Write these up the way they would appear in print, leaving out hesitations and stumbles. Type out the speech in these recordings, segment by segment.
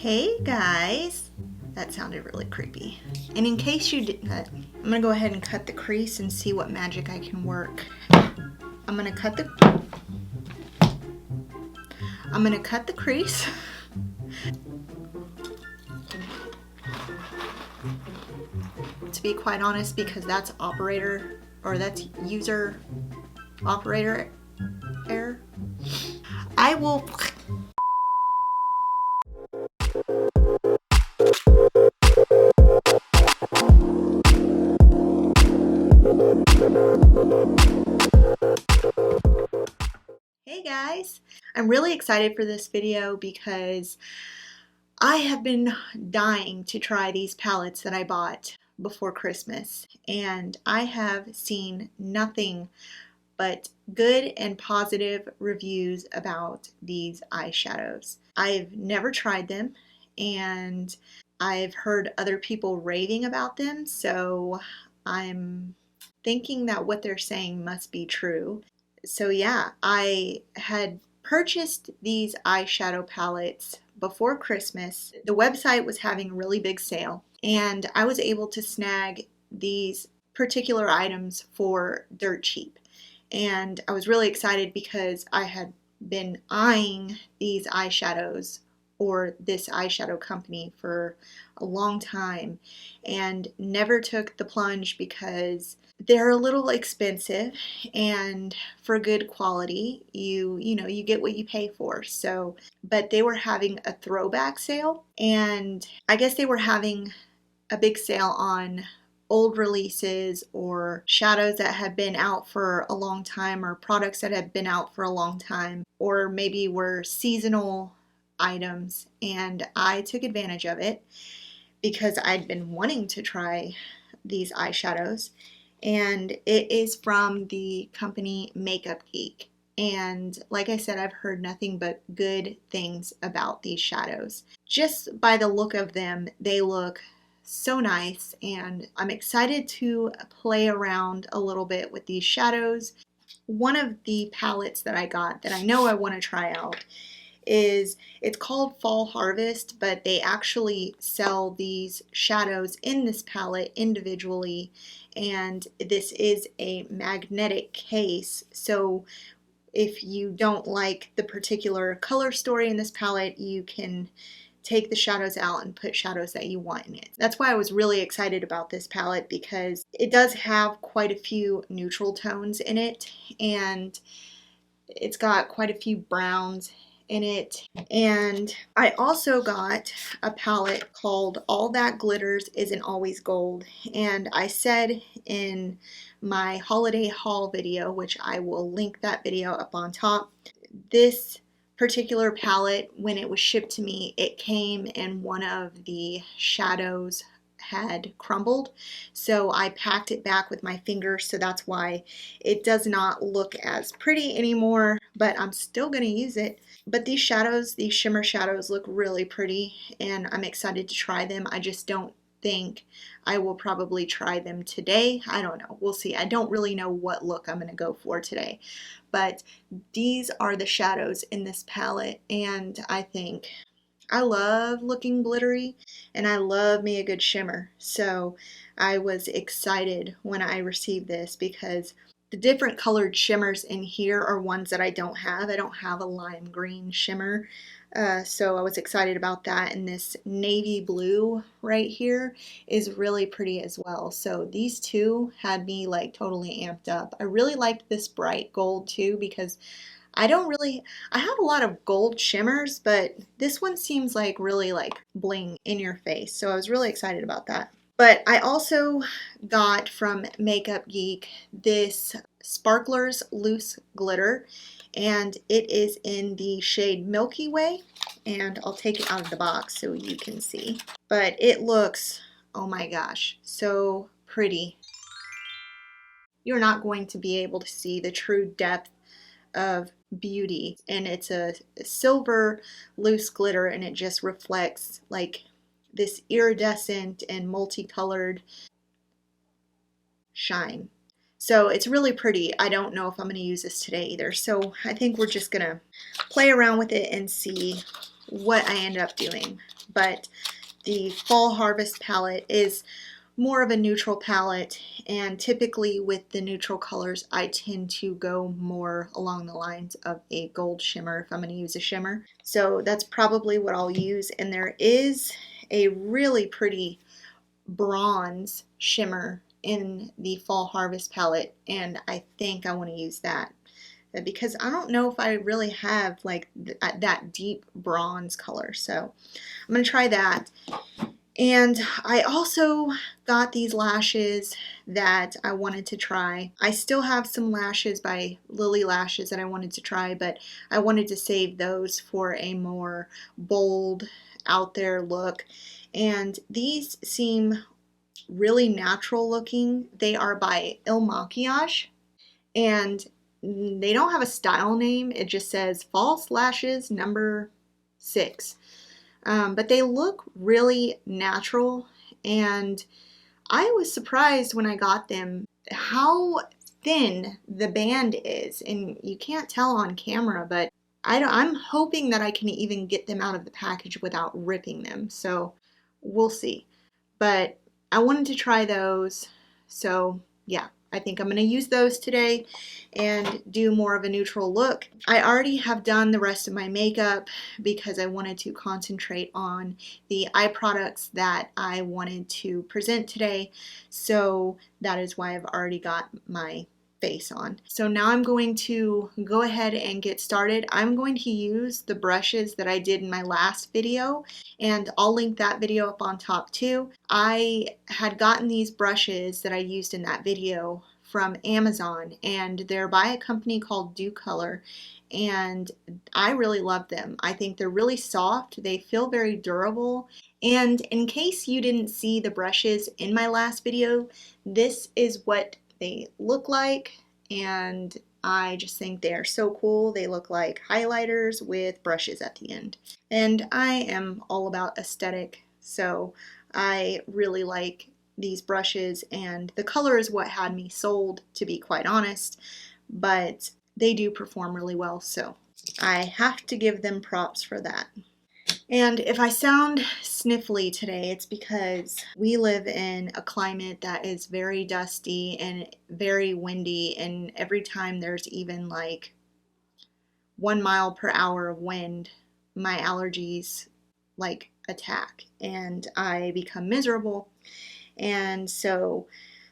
Hey guys, that sounded really creepy. And in case you didn't, I'm gonna go ahead and cut the crease and see what magic I can work. I'm gonna cut the crease. To be quite honest, because that's user operator error. I will. Hey guys, I'm really excited for this video because I have been dying to try these palettes that I bought before Christmas, and I have seen nothing but good and positive reviews about these eyeshadows. I've never tried them, and I've heard other people raving about them, so I'm thinking that what they're saying must be true. So yeah, I had purchased these eyeshadow palettes before Christmas. The website was having a really big sale, and I was able to snag these particular items for dirt cheap. And I was really excited because I had been eyeing these eyeshadows or this eyeshadow company for a long time and never took the plunge because they're a little expensive, and for good quality you get what you pay for. So, but they were having a throwback sale, and I guess they were having a big sale on old releases or shadows that had been out for a long time, or products that had been out for a long time, or maybe were seasonal items. And I took advantage of it because I'd been wanting to try these eyeshadows, and it is from the company Makeup Geek. And like I said, I've heard nothing but good things about these shadows. Just by the look of them, they look so nice, and I'm excited to play around a little bit with these shadows. One of the palettes that I got that I know I want to try out it's called Fall Harvest, but they actually sell these shadows in this palette individually, and this is a magnetic case. So if you don't like the particular color story in this palette, you can take the shadows out and put shadows that you want in it. That's why I was really excited about this palette, because it does have quite a few neutral tones in it, and it's got quite a few browns in it. And I also got a palette called All That Glitters Isn't Always Gold, and I said in my holiday haul video, which I will link that video up on top, this particular palette, when it was shipped to me, it came and one of the shadows had crumbled, so I packed it back with my fingers, so that's why it does not look as pretty anymore, but I'm still going to use it. But these shadows, these shimmer shadows, look really pretty, and I'm excited to try them. I just don't think I will probably try them today. I don't know. We'll see. I don't really know what look I'm going to go for today. But these are the shadows in this palette, and I think I love looking glittery, and I love me a good shimmer. So I was excited when I received this, because the different colored shimmers in here are ones that I don't have. I don't have a lime green shimmer. So I was excited about that, and this navy blue right here is really pretty as well. So these two had me like totally amped up. I really liked this bright gold too, because I have a lot of gold shimmers, but this one seems like really like bling in your face. So I was really excited about that. But I also got from Makeup Geek this Sparklers Loose Glitter, and it is in the shade Milky Way, and I'll take it out of the box so you can see. But it looks, oh my gosh, so pretty. You're not going to be able to see the true depth of beauty, and it's a silver loose glitter, and it just reflects like this iridescent and multicolored shine. So it's really pretty. I don't know if I'm going to use this today either, so I think we're just gonna play around with it and see what I end up doing. But the Fall Harvest palette is more of a neutral palette, and typically with the neutral colors I tend to go more along the lines of a gold shimmer if I'm going to use a shimmer. So that's probably what I'll use, and there is a really pretty bronze shimmer in the Fall Harvest palette, and I think I want to use that because I don't know if I really have like that deep bronze color, so I'm going to try that. And I also got these lashes that I wanted to try. I still have some lashes by Lily Lashes that I wanted to try, but I wanted to save those for a more bold, out there look. And these seem really natural looking. They are by IL Makiage, and they don't have a style name. It just says False Lashes number 6. But they look really natural, and I was surprised when I got them how thin the band is, and you can't tell on camera, but I'm hoping that I can even get them out of the package without ripping them, so we'll see. But I wanted to try those, so yeah. I think I'm going to use those today and do more of a neutral look. I already have done the rest of my makeup because I wanted to concentrate on the eye products that I wanted to present today. So that is why I've already got my face on. So now I'm going to go ahead and get started. I'm going to use the brushes that I did in my last video, and I'll link that video up on top too. I had gotten these brushes that I used in that video from Amazon, and they're by a company called Do Color, and I really love them. I think they're really soft, they feel very durable, and in case you didn't see the brushes in my last video, this is what they look like, and I just think they are so cool. They look like highlighters with brushes at the end. And I am all about aesthetic, so I really like these brushes, and the color is what had me sold, to be quite honest, but they do perform really well, so I have to give them props for that. And if I sound sniffly today, it's because we live in a climate that is very dusty and very windy, and every time there's even like 1 mile per hour of wind, my allergies like attack and I become miserable. And so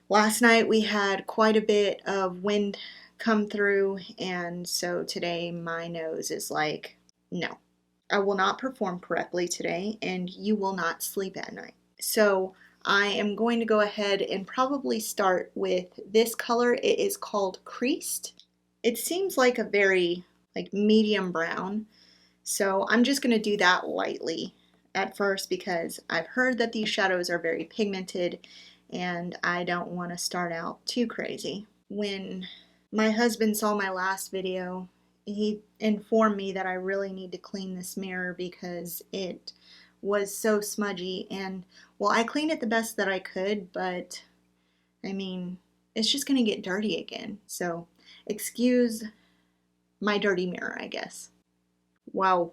last night we had quite a bit of wind come through, and so today my nose is like, no. I will not perform correctly today, and you will not sleep at night. So I am going to go ahead and probably start with this color. It is called Creased. It seems like a very medium brown, so I'm just going to do that lightly at first because I've heard that these shadows are very pigmented and I don't want to start out too crazy. When my husband saw my last video, he informed me that I really need to clean this mirror because it was so smudgy, and well, I cleaned it the best that I could, but I mean, it's just gonna get dirty again. So excuse my dirty mirror, I guess. Wow.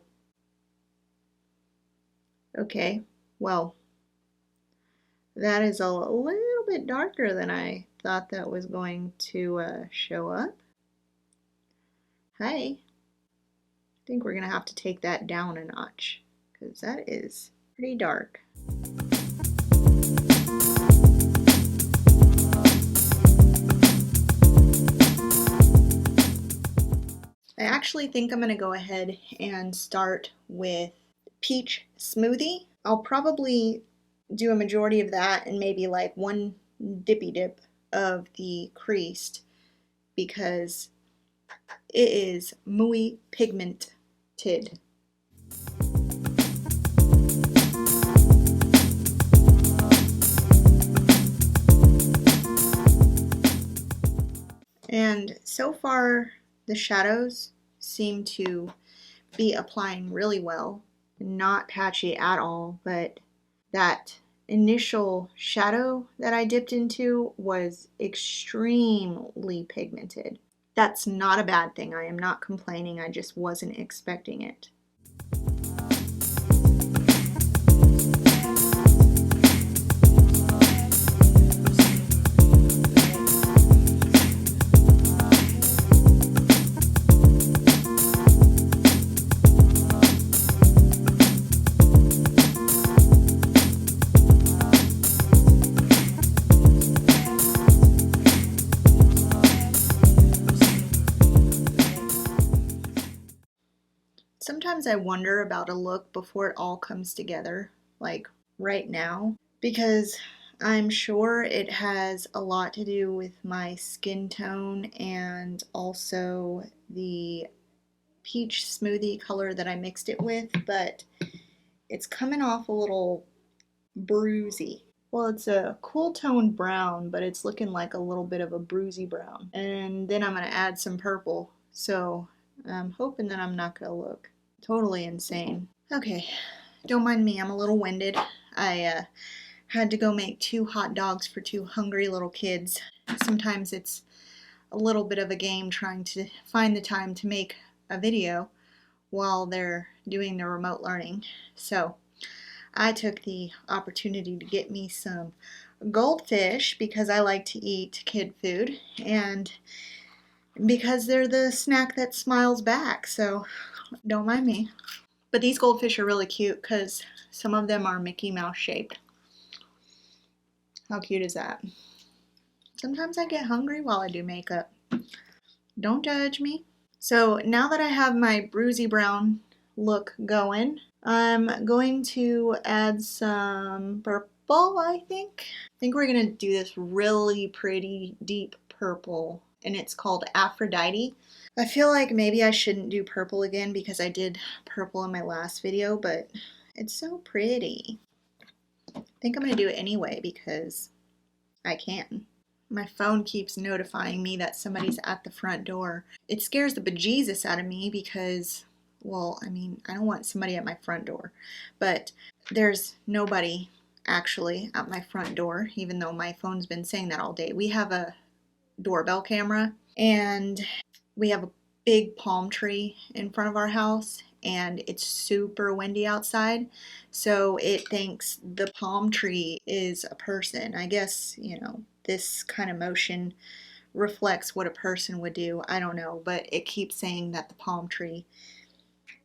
Okay, well, that is a little bit darker than I thought that was going to show up. Hi. I think we're going to have to take that down a notch because that is pretty dark. I actually think I'm going to go ahead and start with Peach Smoothie. I'll probably do a majority of that and maybe like one dippy dip of the Creased because it is muy pigmented. And so far the shadows seem to be applying really well, not patchy at all, but that initial shadow that I dipped into was extremely pigmented. That's not a bad thing. I am not complaining. I just wasn't expecting it. sometimes I wonder about a look before it all comes together, like right now, because I'm sure it has a lot to do with my skin tone and also the peach smoothie color that I mixed it with, but it's coming off a little bruisey. Well, it's a cool toned brown, but it's looking like a little bit of a bruisey brown. And then I'm going to add some purple, so I'm hoping that I'm not going to look totally insane. Okay, don't mind me, I'm a little winded. I had to go make 2 hot dogs for 2 hungry little kids. Sometimes it's a little bit of a game trying to find the time to make a video while they're doing their remote learning. So I took the opportunity to get me some goldfish because I like to eat kid food and because they're the snack that smiles back, so don't mind me. But these goldfish are really cute because some of them are Mickey Mouse shaped. How cute is that? Sometimes I get hungry while I do makeup. Don't judge me. So now that I have my bruisey brown look going, I'm going to add some purple, I think. I think we're going to do this really pretty deep purple, and it's called Aphrodite. I feel like maybe I shouldn't do purple again because I did purple in my last video, but it's so pretty. I think I'm going to do it anyway because I can. My phone keeps notifying me that somebody's at the front door. It scares the bejesus out of me because, well, I mean, I don't want somebody at my front door, but there's nobody actually at my front door, even though my phone's been saying that all day. We have a doorbell camera and we have a big palm tree in front of our house and it's super windy outside, so it thinks the palm tree is a person. I guess, you know, this kind of motion reflects what a person would do. I don't know, but it keeps saying that the palm tree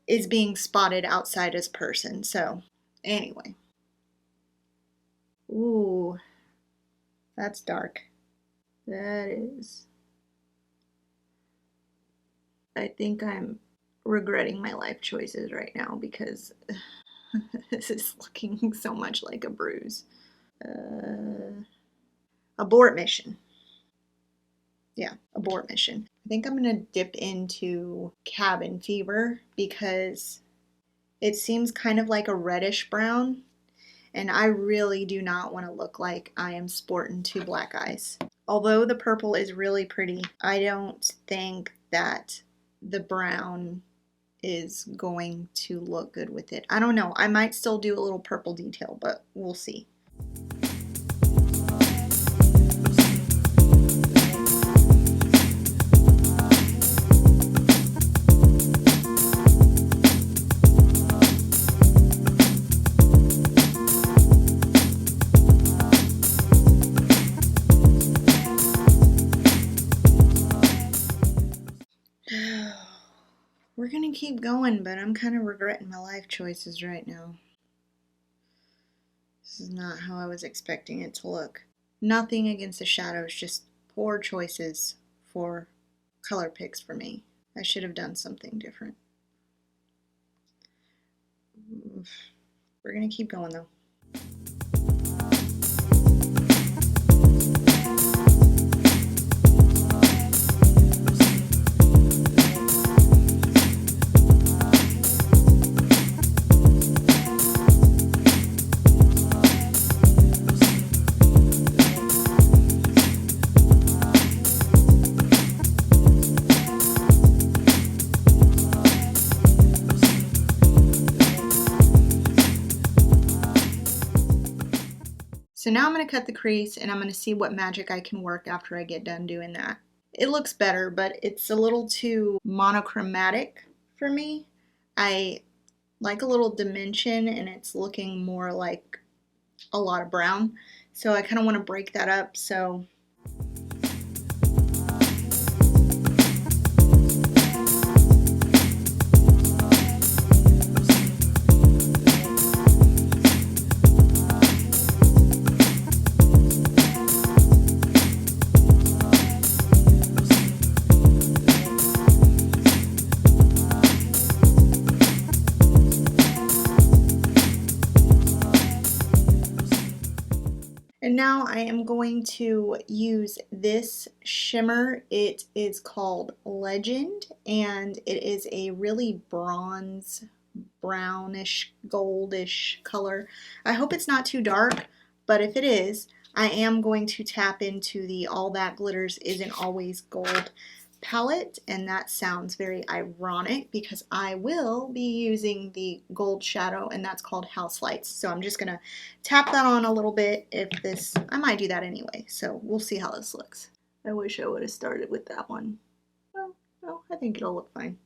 is being spotted outside as a person. So anyway. Ooh, that's dark. That is. I think I'm regretting my life choices right now because this is looking so much like a bruise. Abort mission. Yeah, abort mission. I think I'm gonna dip into Cabin Fever because it seems kind of like a reddish brown, and I really do not want to look like I am sporting 2 black eyes. Although the purple is really pretty, I don't think that the brown is going to look good with it. I don't know. I might still do a little purple detail, but we'll see. We're gonna keep going, but I'm kind of regretting my life choices right now. This is not how I was expecting it to look. Nothing against the shadows, just poor choices for color picks for me. I should have done something different. We're gonna keep going though. So now I'm going to cut the crease and I'm going to see what magic I can work after I get done doing that. It looks better, but it's a little too monochromatic for me. I like a little dimension and it's looking more like a lot of brown. So I kind of want to break that up. So And now I am going to use this shimmer. It is called Legend, and it is a really bronze, brownish, goldish color. I hope it's not too dark, but if it is, I am going to tap into the All That Glitters Isn't Always Gold palette, and that sounds very ironic because I will be using the gold shadow, and that's called House Lights. So I'm just gonna tap that on a little bit. I might do that anyway, so we'll see how this looks. I wish I would have started with that one. Well, I think it'll look fine.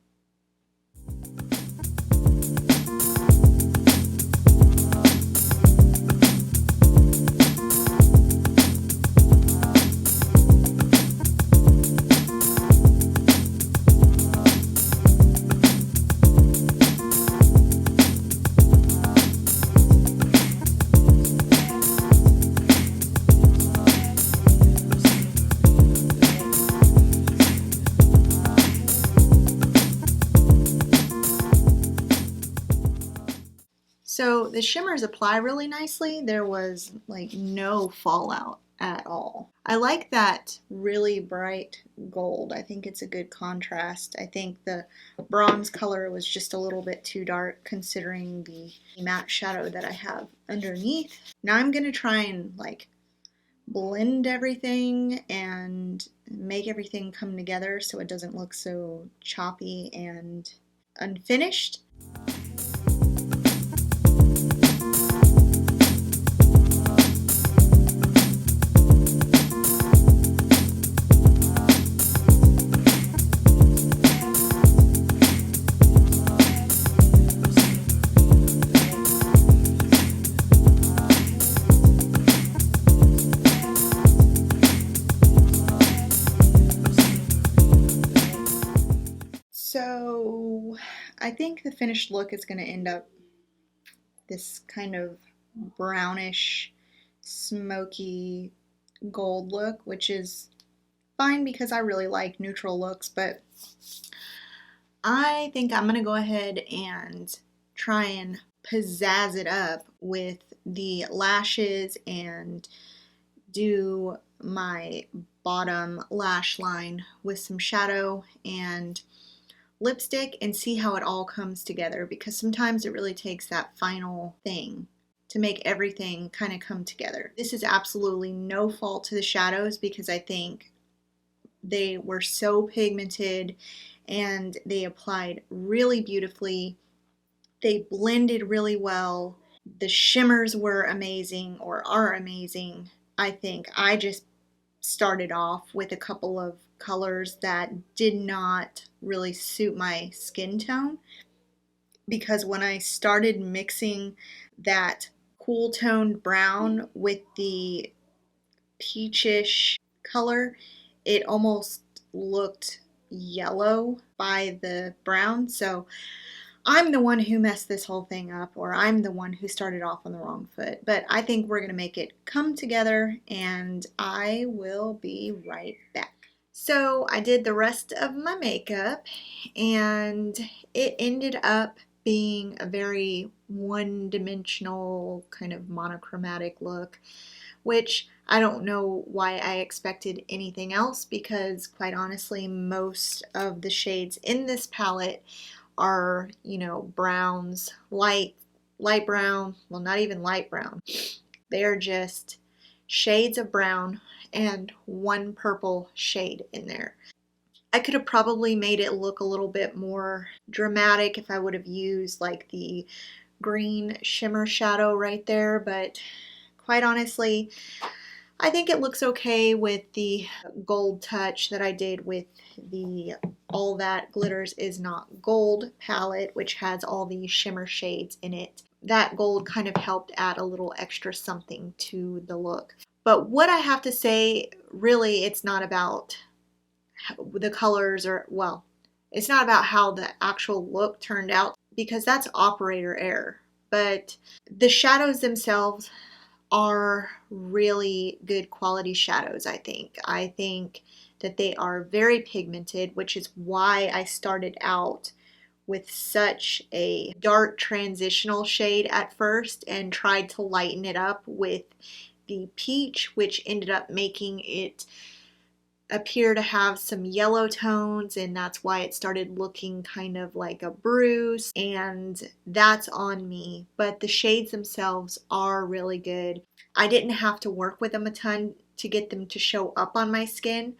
So the shimmers apply really nicely. There was like no fallout at all. I like that really bright gold. I think it's a good contrast. I think the bronze color was just a little bit too dark considering the matte shadow that I have underneath. Now I'm gonna try and like blend everything and make everything come together so it doesn't look so choppy and unfinished. So I think the finished look is going to end up this kind of brownish, smoky gold look, which is fine because I really like neutral looks, but I think I'm going to go ahead and try and pizzazz it up with the lashes and do my bottom lash line with some shadow and lipstick and see how it all comes together, because sometimes it really takes that final thing to make everything kind of come together. This is absolutely no fault to the shadows because I think they were so pigmented and they applied really beautifully. They blended really well. The shimmers were amazing, or are amazing. I think I just started off with a couple of colors that did not really suit my skin tone, because when I started mixing that cool toned brown with the peachish color, it almost looked yellow by the brown. So I'm the one who messed this whole thing up, or I'm the one who started off on the wrong foot. But I think we're going to make it come together, and I will be right back. So I did the rest of my makeup, and it ended up being a very one-dimensional kind of monochromatic look, which I don't know why I expected anything else, because quite honestly most of the shades in this palette are, you know, browns, light brown, well, not even light brown. They are just shades of brown and one purple shade in there. I could have probably made it look a little bit more dramatic if I would have used like the green shimmer shadow right there, but quite honestly, I think it looks okay with the gold touch that I did with the All That Glitters Is Not Gold palette, which has all these shimmer shades in it. That gold kind of helped add a little extra something to the look. But what I have to say, really, it's not about the colors, or, well, it's not about how the actual look turned out, because that's operator error. But the shadows themselves are really good quality shadows, I think. I think that they are very pigmented, which is why I started out with such a dark transitional shade at first and tried to lighten it up with the peach, which ended up making it appear to have some yellow tones, and that's why it started looking kind of like a bruise, and that's on me. But the shades themselves are really good. I didn't have to work with them a ton to get them to show up on my skin,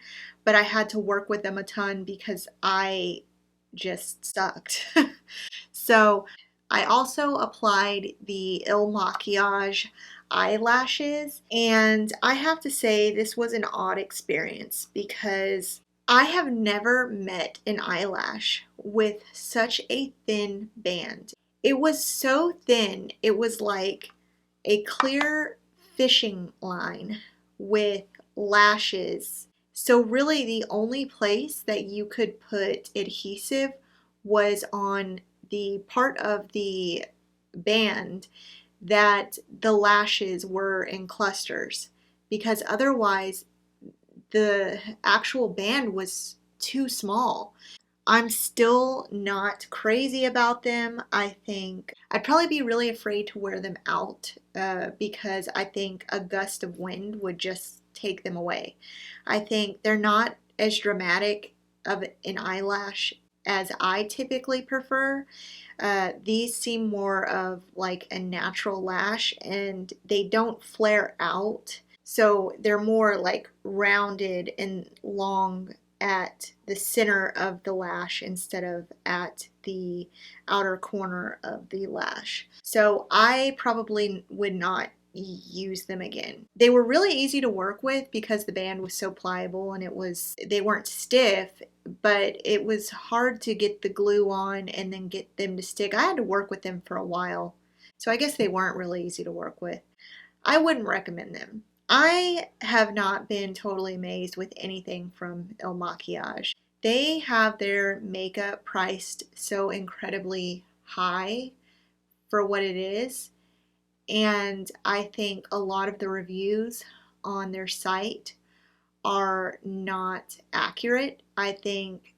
but I had to work with them a ton because I just sucked. So I also applied the IL Makiage eyelashes, and I have to say this was an odd experience because I have never met an eyelash with such a thin band. It was so thin, it was like a clear fishing line with lashes. So really the only place that you could put adhesive was on the part of the band that the lashes were in clusters, because otherwise the actual band was too small. I'm still not crazy about them. I think I'd probably be really afraid to wear them out because I think a gust of wind would just take them away. I think they're not as dramatic of an eyelash as I typically prefer. These seem more of like a natural lash, and they don't flare out. So they're more like rounded and long at the center of the lash instead of at the outer corner of the lash. So I probably would not use them again. They were really easy to work with because the band was so pliable, and they weren't stiff, but it was hard to get the glue on and then get them to stick. I had to work with them for a while, so I guess they weren't really easy to work with. I wouldn't recommend them. I have not been totally amazed with anything from IL Makiage. They have their makeup priced so incredibly high for what it is, and I think a lot of the reviews on their site are not accurate. I think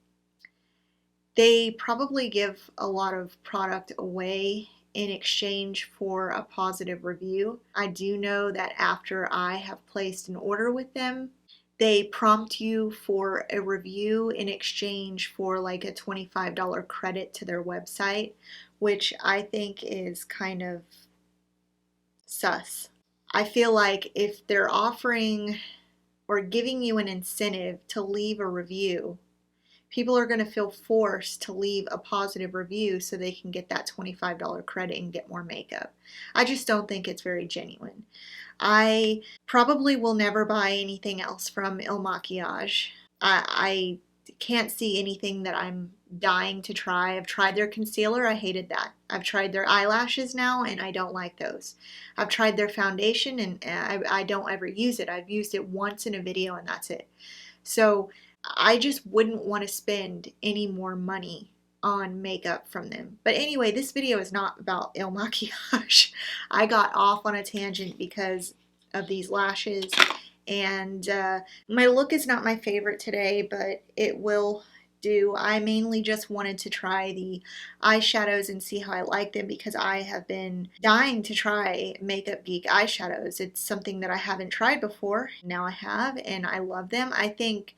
they probably give a lot of product away in exchange for a positive review. I do know that after I have placed an order with them, they prompt you for a review in exchange for like a $25 credit to their website, which I think is kind of sus. I feel like if they're offering or giving you an incentive to leave a review, people are going to feel forced to leave a positive review so they can get that $25 credit and get more makeup. I just don't think it's very genuine. I probably will never buy anything else from IL Makiage. I can't see anything that I'm dying to try. I've tried their concealer, I hated that. I've tried their eyelashes now, and I don't like those. I've tried their foundation, and I don't ever use it. I've used it once in a video, and that's it. So I just wouldn't want to spend any more money on makeup from them. But anyway, this video is not about IL Makiage. I got off on a tangent because of these lashes, and my look is not my favorite today, but it will do. I mainly just wanted to try the eyeshadows and see how I like them because I have been dying to try Makeup Geek eyeshadows. It's something that I haven't tried before. Now I have, and I love them. I think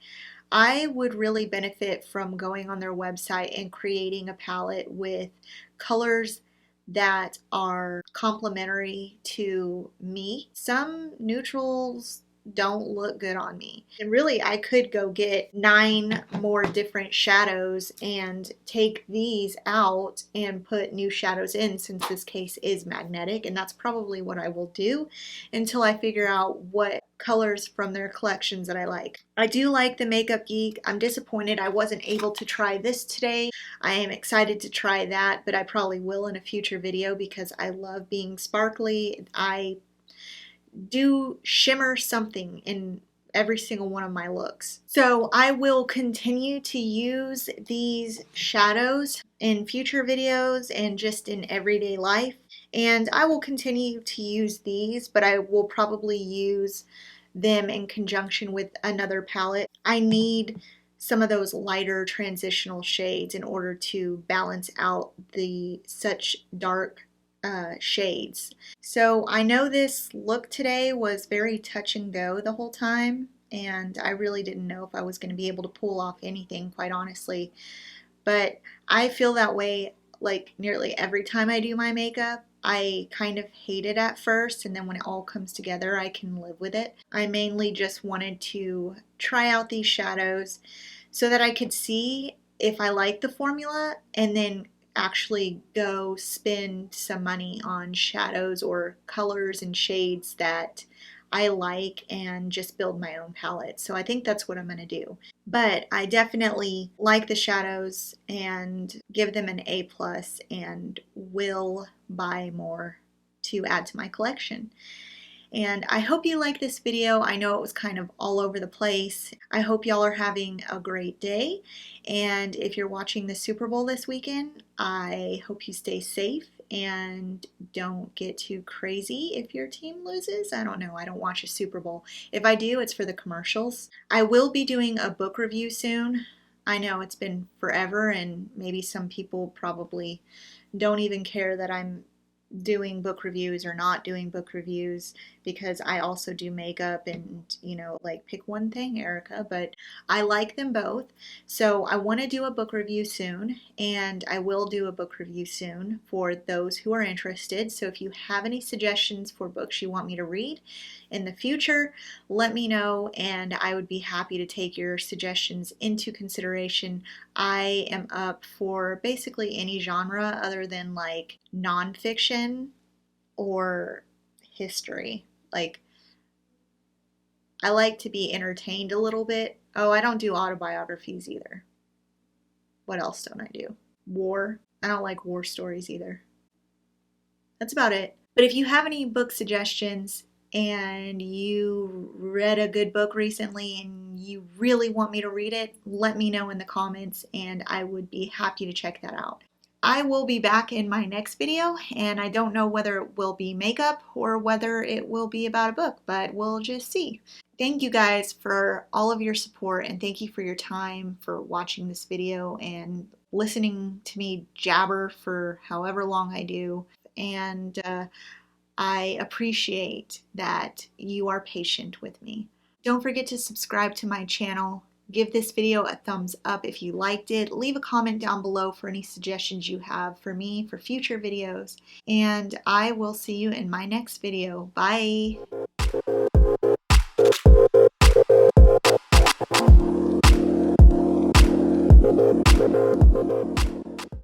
I would really benefit from going on their website and creating a palette with colors that are complementary to me. Some neutrals don't look good on me. And really, I could go get 9 more different shadows and take these out and put new shadows in, since this case is magnetic, and that's probably what I will do until I figure out what colors from their collections that I like. I do like the Makeup Geek. I'm disappointed I wasn't able to try this today. I am excited to try that, but I probably will in a future video because I love being sparkly. I do shimmer something in every single one of my looks. So I will continue to use these shadows in future videos and just in everyday life. And I will continue to use these, but I will probably use them in conjunction with another palette. I need some of those lighter transitional shades in order to balance out the such dark shades. So I know this look today was very touch and go the whole time, and I really didn't know if I was going to be able to pull off anything, quite honestly. But I feel that way like nearly every time I do my makeup. I kind of hate it at first, and then when it all comes together, I can live with it. I mainly just wanted to try out these shadows so that I could see if I like the formula and then actually go spend some money on shadows or colors and shades that I like and just build my own palette. So I think that's what I'm going to do. But I definitely like the shadows and give them an A+, and will buy more to add to my collection. And I hope you like this video. I know it was kind of all over the place. I hope y'all are having a great day. And if you're watching the Super Bowl this weekend, I hope you stay safe and don't get too crazy if your team loses. I don't know. I don't watch a Super Bowl. If I do, it's for the commercials. I will be doing a book review soon. I know it's been forever, and maybe some people probably don't even care that I'm doing book reviews or not doing book reviews, because I also do makeup and, you know, like, pick one thing, Erica, but I like them both. So I want to do a book review soon, and I will do a book review soon for those who are interested. So if you have any suggestions for books you want me to read in the future, let me know, and I would be happy to take your suggestions into consideration. I am up for basically any genre other than like nonfiction or history. Like, I like to be entertained a little bit. Oh, I don't do autobiographies either. What else don't I do? War. I don't like war stories either. That's about it. But if you have any book suggestions and you read a good book recently and you really want me to read it, let me know in the comments and I would be happy to check that out. I will be back in my next video, and I don't know whether it will be makeup or whether it will be about a book, but we'll just see. Thank you guys for all of your support, and thank you for your time for watching this video and listening to me jabber for however long I do. And I appreciate that you are patient with me. Don't forget to subscribe to my channel. Give this video a thumbs up if you liked it. Leave a comment down below for any suggestions you have for me for future videos. And I will see you in my next video. Bye!